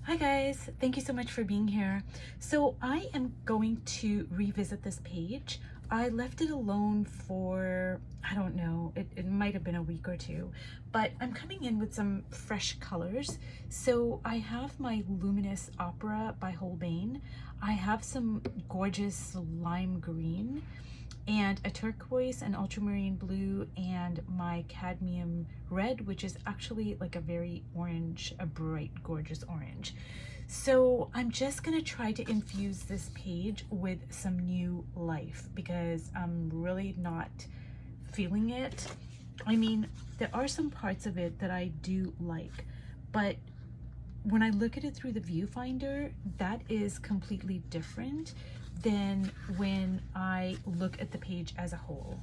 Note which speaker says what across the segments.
Speaker 1: Hi guys, thank you so much for being here. So I am going to revisit this page. I left it alone for, I don't know, it might have been a week or two, but I'm coming in with some fresh colors. So I have my Luminous Opera by Holbein. I have some gorgeous lime green and a turquoise, an ultramarine blue, and my cadmium red, which is actually like a very orange, a bright, gorgeous orange. So I'm just gonna try to infuse this page with some new life because I'm really not feeling it. I mean, there are some parts of it that I do like, but when I look at it through the viewfinder, that is completely different than when I look at the page as a whole.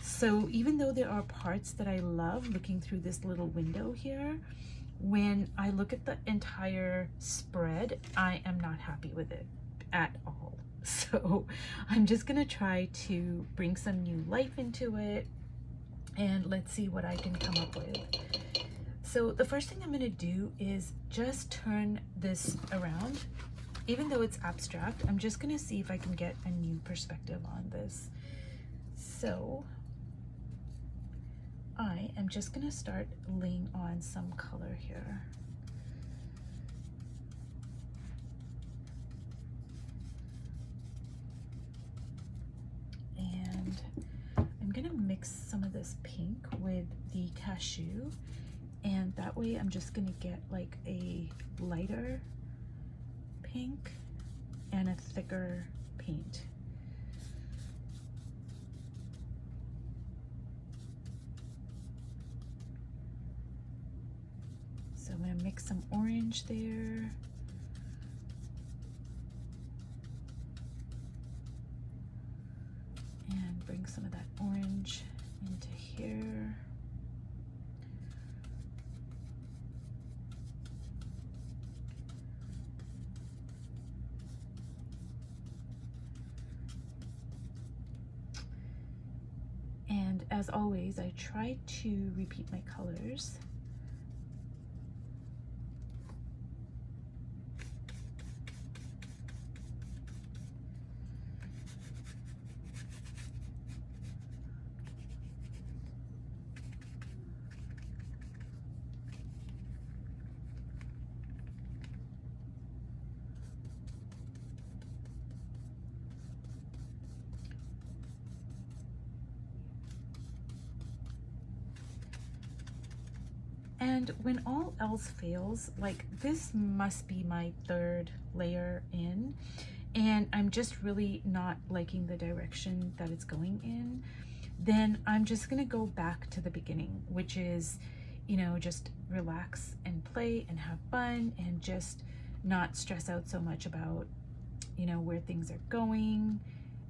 Speaker 1: So even though there are parts that I love looking through this little window here, when I look at the entire spread, I am not happy with it at all. So I'm just gonna try to bring some new life into it and let's see what I can come up with. So the first thing I'm gonna do is just turn this around. Even though it's abstract, I'm just gonna see if I can get a new perspective on this. So I am just gonna start laying on some color here. And I'm gonna mix some of this pink with the cashew, and that way I'm just gonna get like a lighter pink and a thicker paint. So I'm gonna mix some orange there. And bring some of that orange into here. And as always, I try to repeat my colors. And when all else fails, like this must be my third layer in, and I'm just really not liking the direction that it's going in, then I'm just gonna go back to the beginning, which is, you know, just relax and play and have fun and just not stress out so much about, you know, where things are going,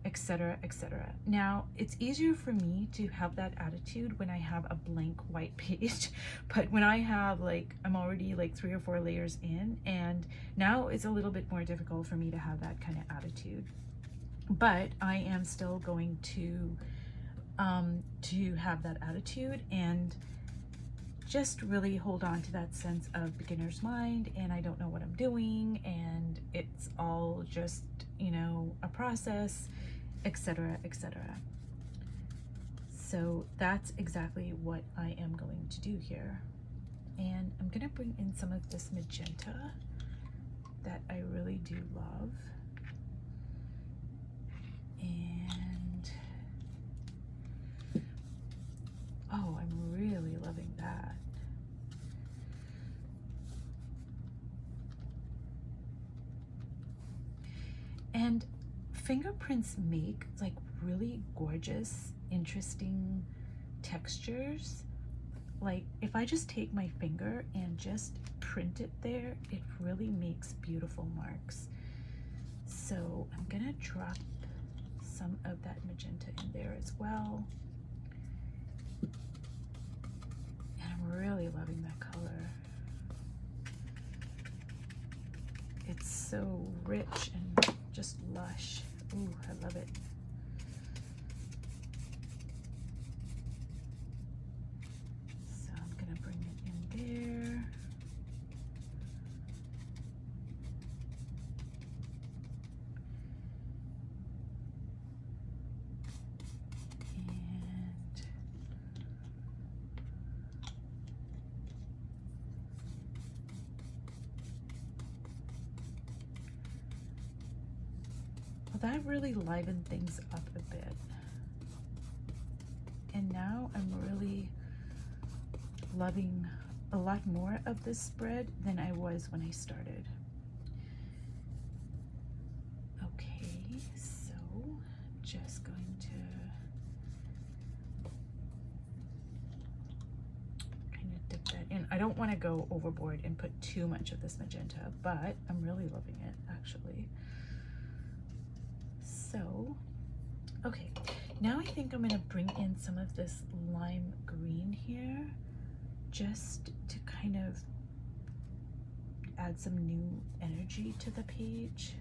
Speaker 1: etc., etc. Now, it's easier for me to have that attitude when I have a blank white page, but when I have like, I'm already like 3 or 4 layers in, and now it's a little bit more difficult for me to have that kind of attitude. But I am still going to have that attitude and just really hold on to that sense of beginner's mind, and I don't know what I'm doing, and it's all just, you know, a process, etc., etc. So that's exactly what I am going to do here. And I'm gonna bring in some of this magenta that I really do love. And oh, I'm really loving that. And fingerprints make like really gorgeous, interesting textures. Like if I just take my finger and just print it there, it really makes beautiful marks. So I'm gonna drop some of that magenta in there as well. And I'm really loving that color. It's so rich and just lush. Ooh, I love it. So I'm gonna bring it in there. that really livened things up a bit. And now I'm really loving a lot more of this spread than I was when I started. Okay, so I'm just going to kind of dip that in. I don't want to go overboard and put too much of this magenta, but I'm really loving it actually. So, okay, now I think I'm going to bring in some of this lime green here, just to kind of add some new energy to the page.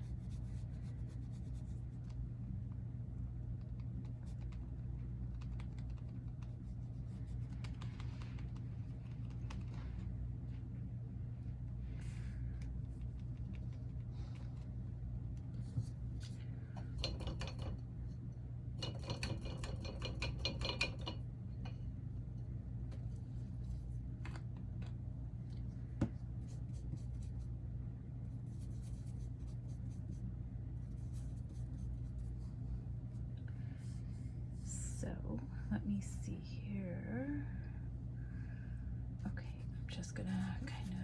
Speaker 1: So let me see here. Okay, I'm just gonna kind of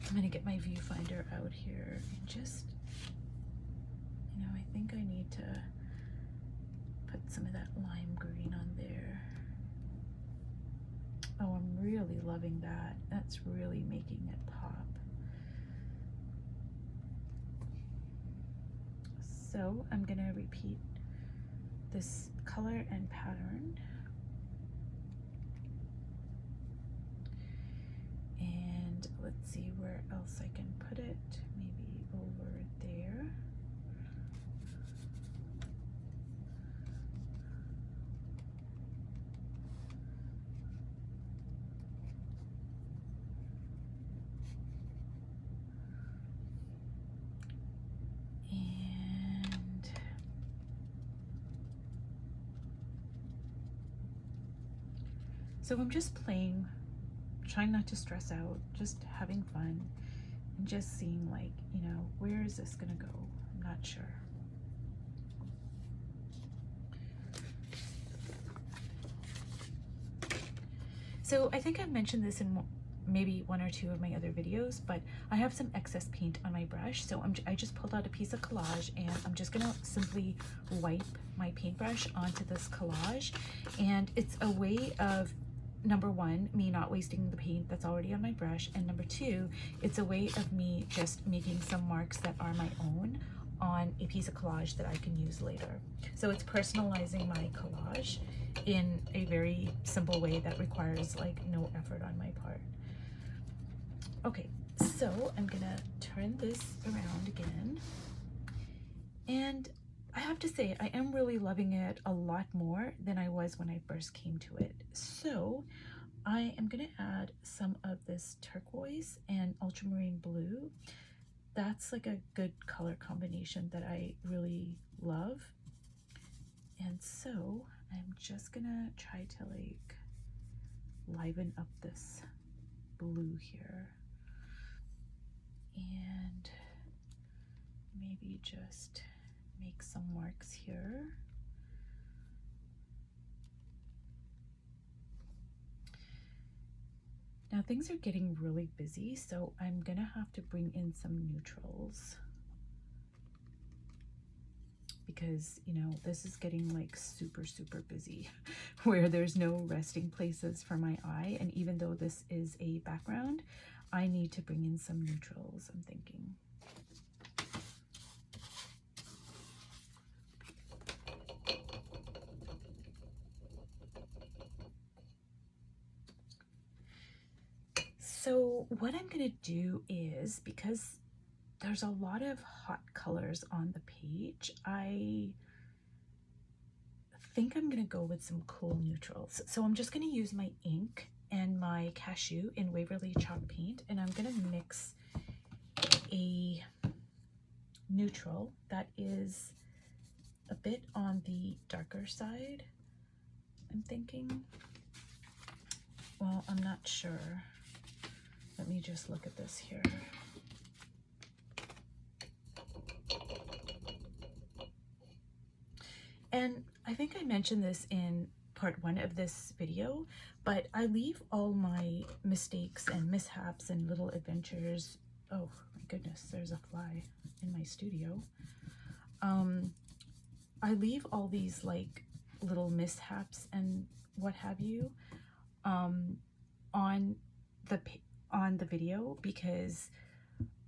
Speaker 1: I'm gonna get my viewfinder out here and just, you know, I think I need to put some of that lime green on there. Oh, I'm really loving that. That's really making it pop. So I'm gonna repeat this color and pattern. And let's see where else I can put it. Maybe over there. And so I'm just playing, trying not to stress out, just having fun, and just seeing, like, you know, where is this gonna go? I'm not sure. So I think I've mentioned this in maybe one or two of my other videos, but I have some excess paint on my brush, so I just pulled out a piece of collage, and I'm just gonna simply wipe my paintbrush onto this collage. And it's a way of, number one, me not wasting the paint that's already on my brush, and number two, it's a way of me just making some marks that are my own on a piece of collage that I can use later. So it's personalizing my collage in a very simple way that requires like no effort on my part. Okay, so I'm gonna turn this around again, and I have to say I am really loving it a lot more than I was when I first came to it. So I am gonna add some of this turquoise and ultramarine blue. That's like a good color combination that I really love. And so I'm just gonna try to like liven up this blue here, and maybe just make some marks here. Now things are getting really busy, so I'm gonna have to bring in some neutrals, because, you know, this is getting like super busy where there's no resting places for my eye. And even though this is a background, I need to bring in some neutrals, I'm thinking. So what I'm gonna do is, because there's a lot of hot colors on the page, I think I'm gonna go with some cool neutrals. So I'm just gonna use my ink and my Cashew in Waverly chalk paint, and I'm gonna mix a neutral that is a bit on the darker side, I'm thinking. Well, I'm not sure. Let me just look at this here. And I think I mentioned this in part 1 of this video, but I leave all my mistakes and mishaps and little adventures. Oh my goodness, there's a fly in my studio. I leave all these like little mishaps and what have you on the video, because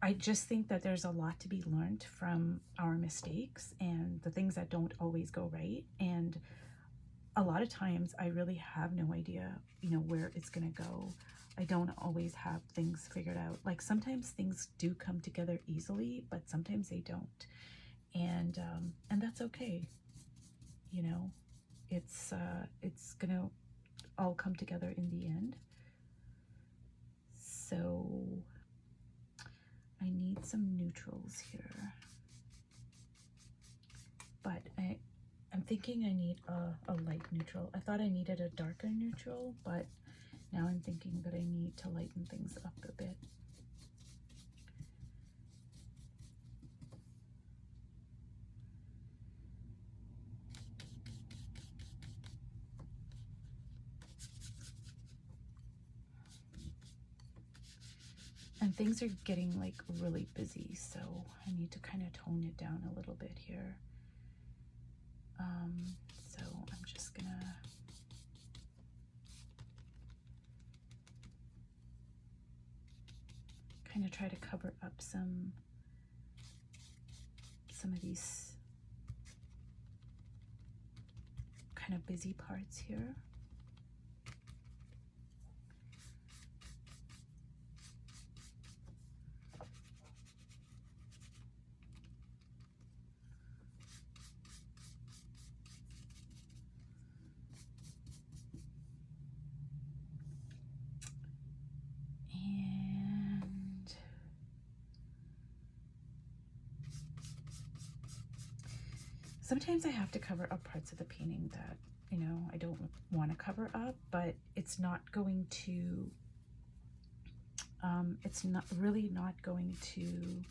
Speaker 1: I just think that there's a lot to be learned from our mistakes and the things that don't always go right. And a lot of times I really have no idea, you know, where it's gonna go. I don't always have things figured out. Like sometimes things do come together easily, but sometimes they don't. And that's okay. You know, it's gonna all come together in the end. So I need some neutrals here, but I'm thinking I need a light neutral. I thought I needed a darker neutral, but now I'm thinking that I need to lighten things up a bit. And things are getting like really busy, so I need to kind of tone it down a little bit here. So I'm just gonna kind of try to cover up some of these kind of busy parts here. Sometimes I have to cover up parts of the painting that, you know, I don't want to cover up, but it's not going to, it's not going to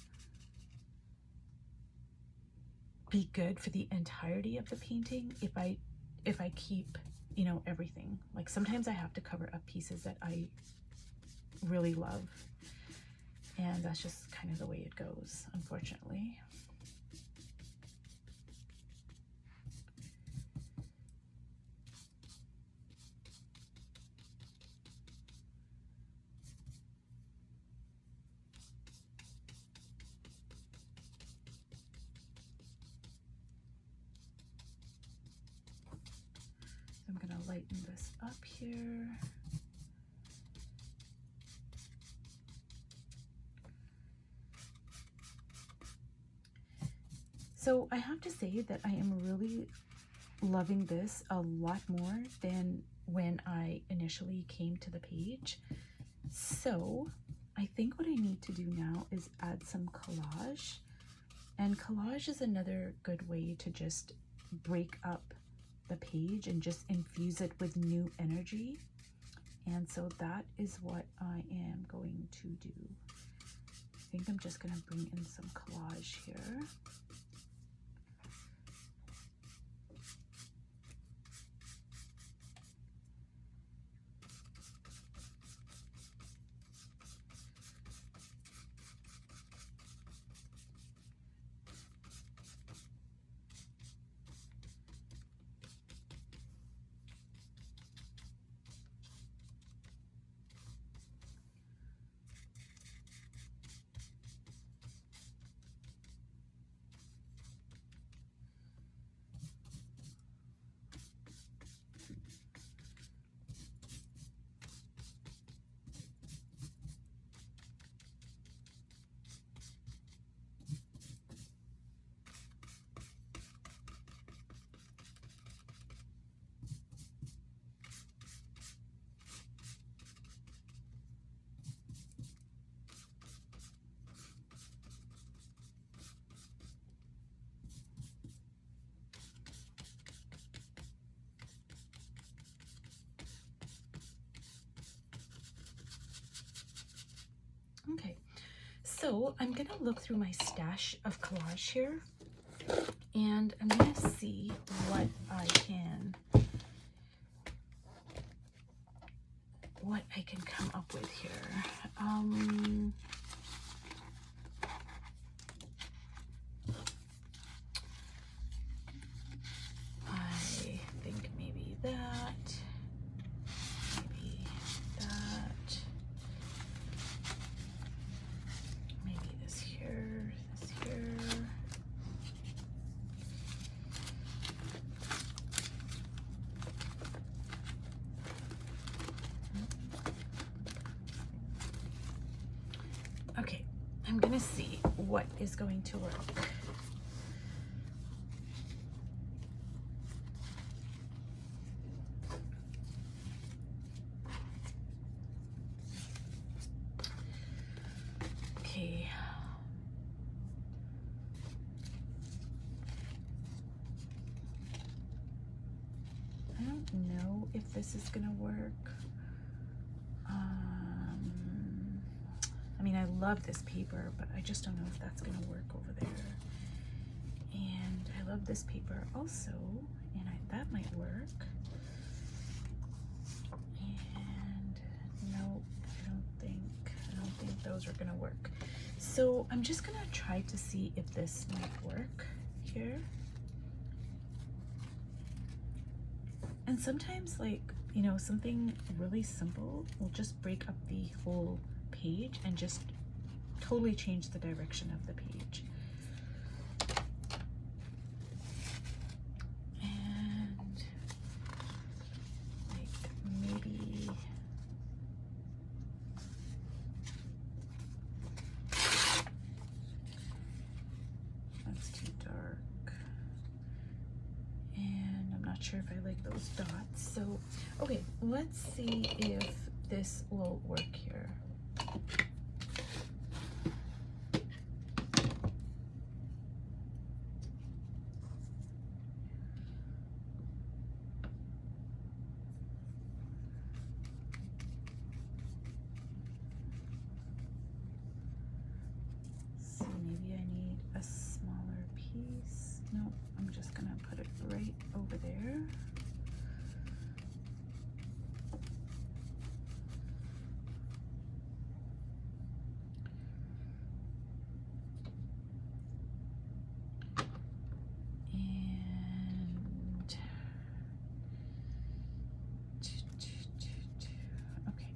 Speaker 1: be good for the entirety of the painting if I keep, you know, everything. Like sometimes I have to cover up pieces that I really love, and that's just kind of the way it goes, unfortunately. I'm gonna lighten this up here. So I have to say that I am really loving this a lot more than when I initially came to the page. So I think what I need to do now is add some collage. And collage is another good way to just break up the page and just infuse it with new energy. And so that is what I am going to do. I think I'm just going to bring in some collage here. Okay, so I'm gonna look through my stash of collage here, and I'm gonna see what I can come up with here. I think maybe that, maybe that, maybe this here, this here. Okay, I'm gonna see what is going to work. Okay. I don't know if this is gonna work. I mean, I love this paper, but I just don't know if that's gonna work over there. And I love this paper also, and that might work. And no, I don't think those are gonna work. So I'm just gonna try to see if this might work here. And sometimes, like, you know, something really simple will just break up the whole page and just totally change the direction of the page. And like maybe that's too dark. And I'm not sure if I like those dots. So, okay, let's see if this will work here. So maybe I need a smaller piece. No, I'm just gonna put it right over there. Okay.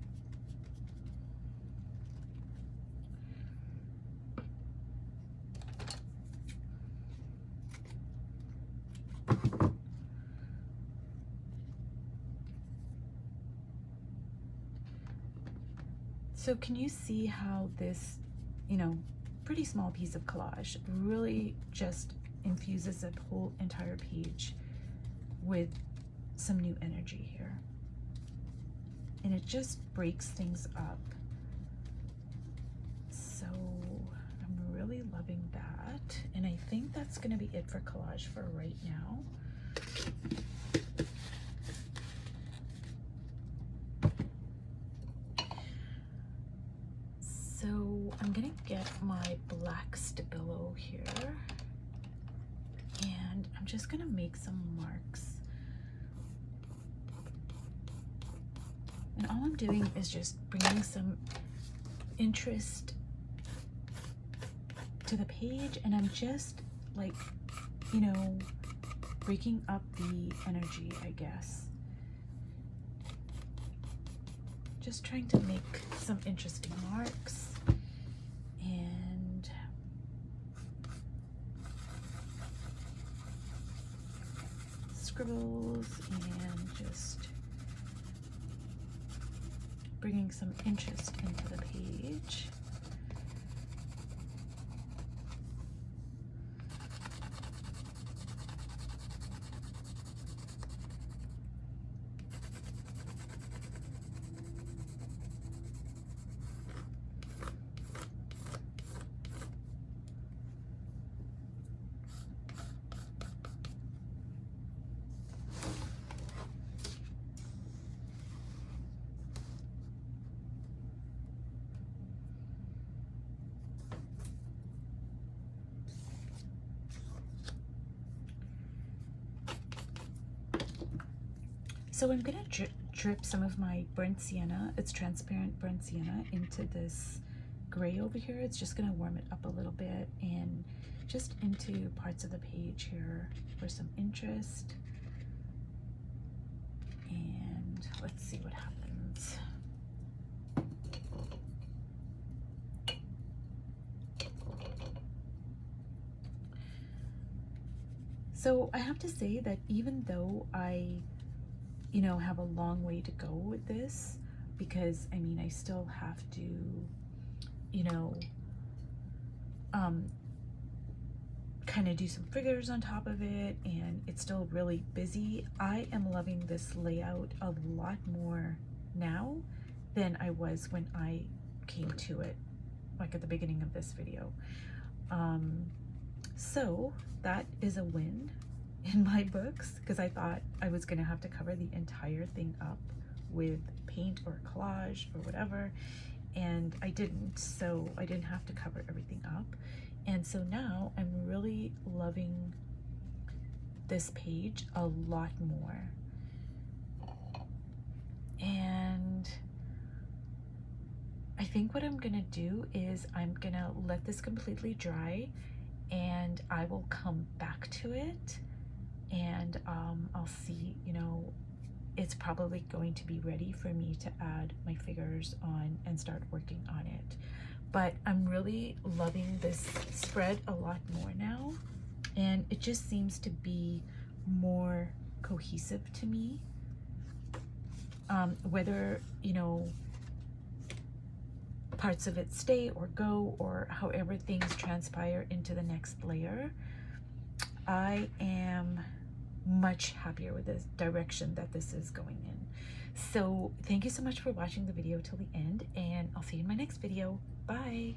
Speaker 1: So can you see how this, you know, pretty small piece of collage really just infuses a whole entire page with some new energy here? And it just breaks things up. So I'm really loving that. And I think that's gonna be it for collage for right now. So I'm gonna get my black Stabilo here, and I'm just gonna make some marks. And all I'm doing is just bringing some interest to the page, and I'm just like, you know, breaking up the energy, I guess. Just trying to make some interesting marks and scribbles, and just bringing some interest into the page. So I'm gonna drip some of my burnt sienna, it's transparent burnt sienna, into this gray over here. It's just gonna warm it up a little bit, and just into parts of the page here for some interest. And let's see what happens. So I have to say that even though I, you know, have a long way to go with this, because I mean, I still have to, you know, kind of do some figures on top of it, and it's still really busy. I am loving this layout a lot more now than I was when I came to it, like at the beginning of this video. So that is a win in my books, because I thought I was gonna have to cover the entire thing up with paint or collage or whatever, and I didn't, so I didn't have to cover everything up. And so now I'm really loving this page a lot more. And I think what I'm gonna do is I'm gonna let this completely dry, and I will come back to it, and I'll see, you know, it's probably going to be ready for me to add my figures on and start working on it. But I'm really loving this spread a lot more now, and it just seems to be more cohesive to me. Whether, you know, parts of it stay or go, or however things transpire into the next layer, I am much happier with the direction that this is going in. So thank you so much for watching the video till the end, and I'll see you in my next video. Bye.